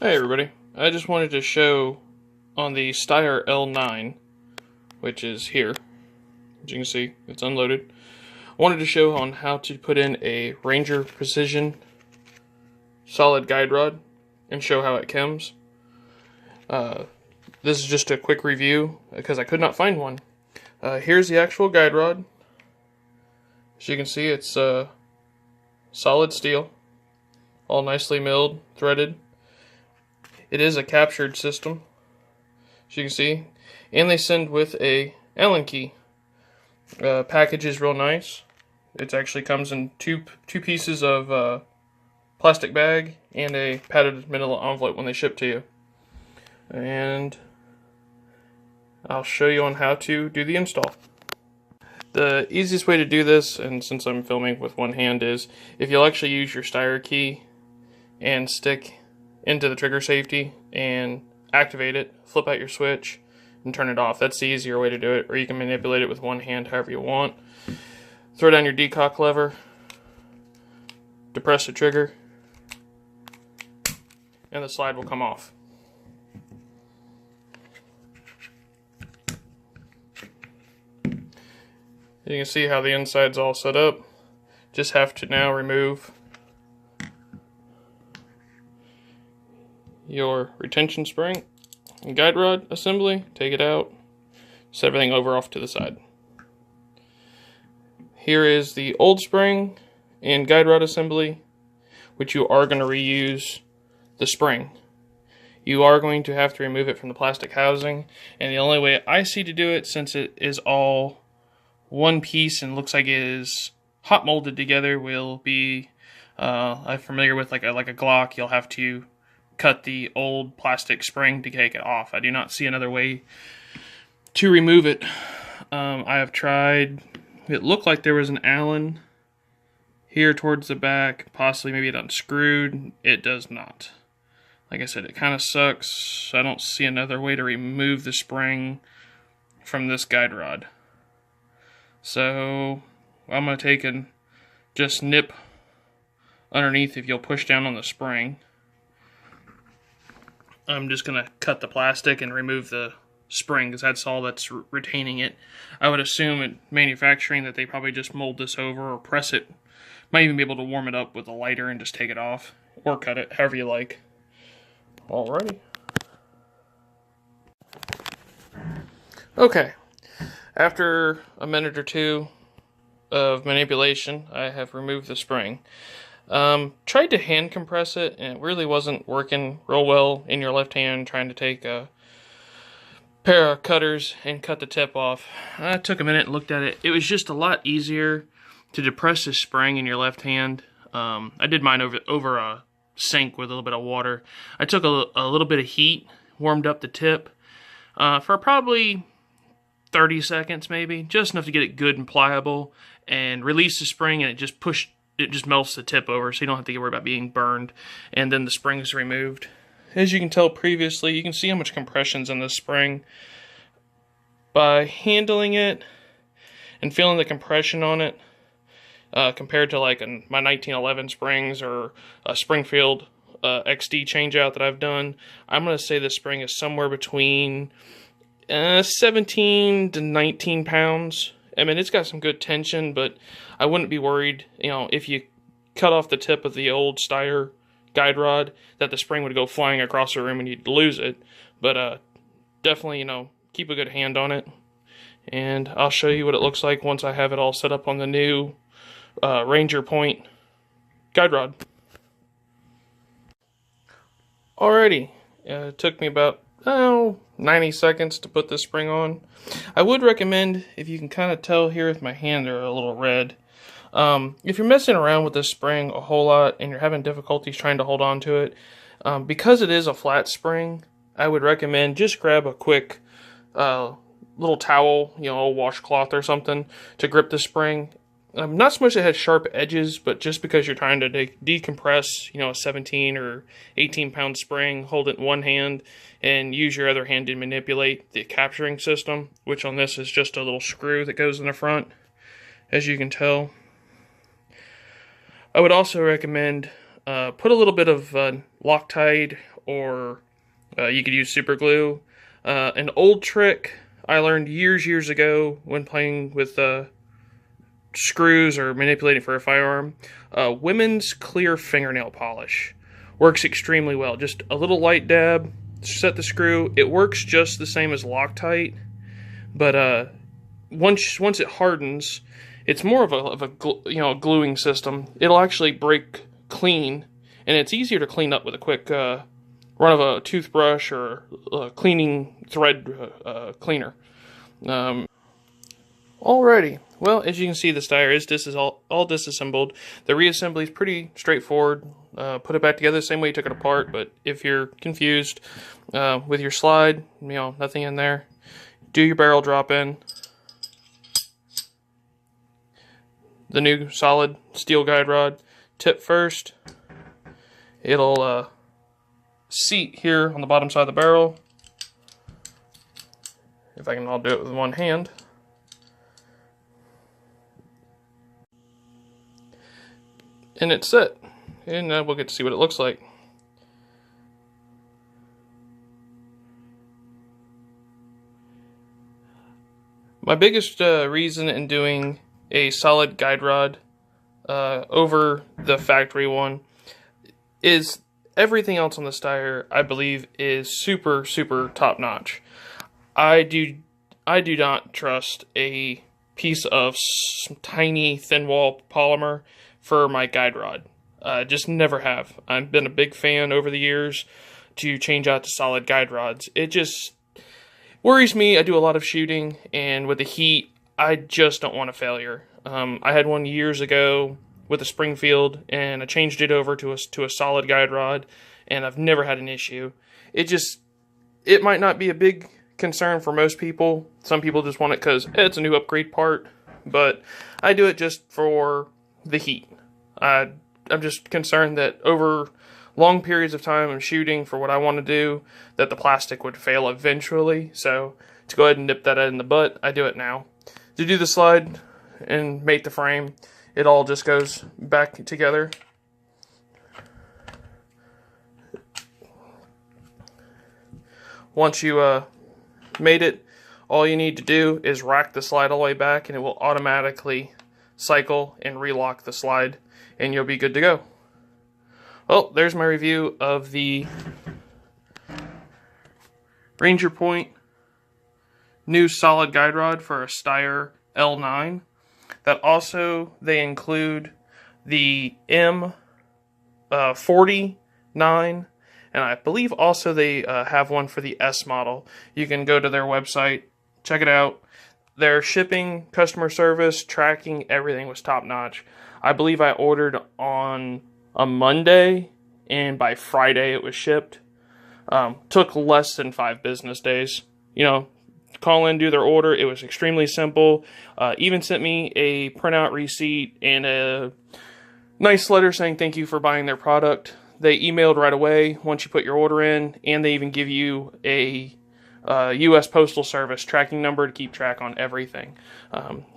Hey everybody, I just wanted to show on the Steyr L9, which is here, as you can see, it's unloaded. I wanted to show on how to put in a Ranger Precision solid guide rod and show how it chems. This is just a quick review because I could not find one. Here's the actual guide rod. As you can see, it's solid steel, all nicely milled, threaded. It is a captured system, as you can see, and they send with a Allen key. Package is real nice. It actually comes in two pieces of plastic bag and a padded manila envelope when they ship to you. And I'll show you on how to do the install. The easiest way to do this, and since I'm filming with one hand, is if you'll actually use your Steyr key and stick into the trigger safety and activate it, flip out your switch and turn it off. That's the easier way to do it, or you can manipulate it with one hand however you want. Throw down your decock lever, depress the trigger, and the slide will come off. You can see how the inside's all set up. Just have to now remove your retention spring and guide rod assembly, take it out, set everything over off to the side. Here is the old spring and guide rod assembly, which you are going to reuse the spring. You are going to have to remove it from the plastic housing, and the only way I see to do it, since it is all one piece and looks like it is hot molded together, will be, I'm familiar with like a Glock, you'll have to cut the old plastic spring to take it off. I do not see another way to remove it. I have tried, it looked like there was an Allen here towards the back, possibly maybe it unscrewed. It does not. Like I said, it kind of sucks. I don't see another way to remove the spring from this guide rod. So I'm going to take and just nip underneath. If you'll push down on the spring, I'm just going to cut the plastic and remove the spring, because that's all that's retaining it. I would assume in manufacturing that they probably just mold this over or press it. Might even be able to warm it up with a lighter and just take it off, or cut it, however you like. Alrighty. Okay. After a minute or two of manipulation, I have removed the spring. Tried to hand compress it, and it really wasn't working real well in your left hand, trying to take a pair of cutters and cut the tip off. I took a minute and looked at it. It was just a lot easier to depress this spring in your left hand. I did mine over a sink with a little bit of water. I took a little bit of heat, warmed up the tip for probably 30 seconds maybe, just enough to get it good and pliable, and release the spring, and it just melts the tip over, so you don't have to worry about being burned. And then the spring is removed. As you can tell previously, you can see how much compression's in this spring. By handling it and feeling the compression on it, compared to like my 1911 springs or a Springfield XD changeout that I've done, I'm going to say this spring is somewhere between 17 to 19 pounds. I mean, it's got some good tension, but I wouldn't be worried, if you cut off the tip of the old Steyr guide rod, that the spring would go flying across the room and you'd lose it. But definitely, keep a good hand on it. And I'll show you what it looks like once I have it all set up on the new Ranger Point guide rod. Alrighty, it took me about 90 seconds to put this spring on. I would recommend, if you can kind of tell here with my hand, they're a little red. If you're messing around with this spring a whole lot and you're having difficulties trying to hold on to it, because it is a flat spring, I would recommend just grab a quick little towel, a washcloth or something to grip the spring. Not so much that it has sharp edges, but just because you're trying to decompress, a 17 or 18 pound spring, hold it in one hand and use your other hand to manipulate the capturing system, which on this is just a little screw that goes in the front, as you can tell. I would also recommend put a little bit of Loctite, or you could use super glue. An old trick I learned years ago when playing with screws or manipulating for a firearm. Women's clear fingernail polish works extremely well. Just a little light dab, set the screw. It works just the same as Loctite, but once it hardens, it's more of a gluing system. It'll actually break clean, and it's easier to clean up with a quick run of a toothbrush or cleaning thread cleaner. Alrighty, well, as you can see, the Steyr is all disassembled. The reassembly is pretty straightforward. Put it back together the same way you took it apart, but if you're confused with your slide, nothing in there, do your barrel drop in. The new solid steel guide rod, tip first. It'll seat here on the bottom side of the barrel. If I can, I'll do it with one hand. And it's set, and we'll get to see what it looks like. My biggest reason in doing a solid guide rod over the factory one is everything else on the Steyr, I believe, is super top notch. I do not trust a piece of tiny thin wall polymer for my guide rod. Just never have. I've been a big fan over the years to change out to solid guide rods. It just worries me. I do a lot of shooting, and with the heat, I just don't want a failure. I had one years ago with a Springfield, and I changed it over to a solid guide rod, and I've never had an issue. It might not be a big concern for most people. Some people just want it because it's a new upgrade part, but I do it just for the heat. I'm just concerned that over long periods of time of shooting for what I want to do, that the plastic would fail eventually. So to go ahead and nip that in the butt, I do it now. To do the slide and mate the frame, it all just goes back together. Once you made it, all you need to do is rack the slide all the way back, and it will automatically cycle and relock the slide, and you'll be good to go. Well, there's my review of the Ranger Point new solid guide rod for a Steyr L9. That also, they include the M49, and I believe also they have one for the S model. You can go to their website, check it out. Their shipping, customer service, tracking, everything was top notch. I believe I ordered on a Monday, and by Friday it was shipped. Took less than 5 business days. Call in, do their order. It was extremely simple. Even sent me a printout receipt and a nice letter saying thank you for buying their product. They emailed right away once you put your order in, and they even give you a U.S. Postal Service tracking number to keep track on everything.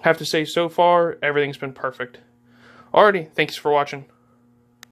Have to say, so far, everything's been perfect. Alrighty, thanks for watching.